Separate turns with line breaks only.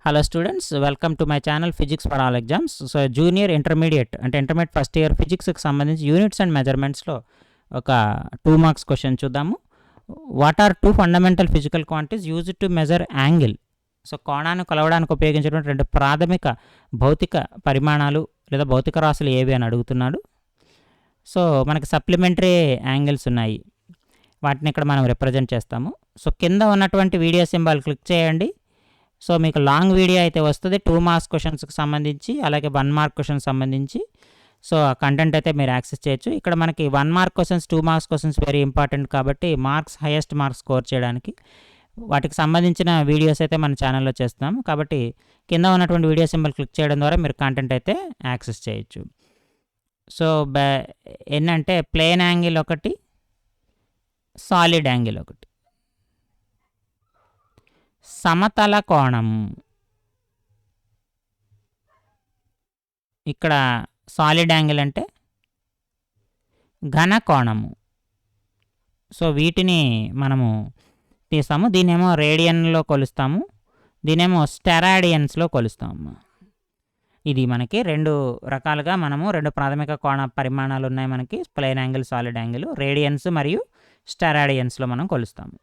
Hello students, welcome to my channel physics for all exams. So junior intermediate అంటే intermediate first year ఫిజిక్స్కి సంబంధించి units and మెజర్మెంట్స్లో ఒక 2 marks question చూద్దాము. What are 2 fundamental physical quantities used to measure angle? So కోణాన్ని కొలవడానికి ఉపయోగించేటువంటి 2 ప్రాథమిక భౌతిక పరిమాణాలు లేదా భౌతిక రాశులు ఏవి అని అడుగుతున్నాడు. సో మనకి సప్లిమెంటరీ యాంగిల్స్ ఉన్నాయి, వాటిని ఇక్కడ మనం రిప్రజెంట్ చేస్తాము. సో కింద ఉన్నటువంటి వీడియో సింబల్ క్లిక్ చేయండి. సో మీకు లాంగ్ వీడియో అయితే వస్తుంది 2 మార్క్స్ క్వశ్చన్స్కి సంబంధించి, అలాగే 1 మార్క్ క్వశ్చన్ సంబంధించి. సో ఆ కంటెంట్ అయితే మీరు యాక్సెస్ చేయొచ్చు. ఇక్కడ మనకి 1 mark questions 2 marks questions very important కాబట్టి మార్క్స్ హైయెస్ట్ మార్క్స్ స్కోర్ చేయడానికి వాటికి సంబంధించిన వీడియోస్ అయితే మన ఛానల్లో చేస్తున్నాం. కాబట్టి కింద ఉన్నటువంటి వీడియో సింబల్ క్లిక్ చేయడం ద్వారా మీరు కంటెంట్ అయితే యాక్సెస్ చేయొచ్చు. సో ఏంటంటే ప్లేన్ యాంగిల్ ఒకటి, సాలిడ్ యాంగిల్ ఒకటి. సమతల కోణం, ఇక్కడ సాలిడ్ యాంగిల్ అంటే ఘన కోణము. సో వీటిని మనము తీస్తాము. దీనేమో రేడియన్లో కొలుస్తాము, దీనేమో స్టెరాడియన్స్లో కొలుస్తాము. ఇది మనకి 2 రకాలుగా మనము 2 ప్రాథమిక కోణ పరిమాణాలు ఉన్నాయి మనకి, plane angle, solid angle, radians మరియు స్టెరాడియన్స్లో మనం కొలుస్తాము.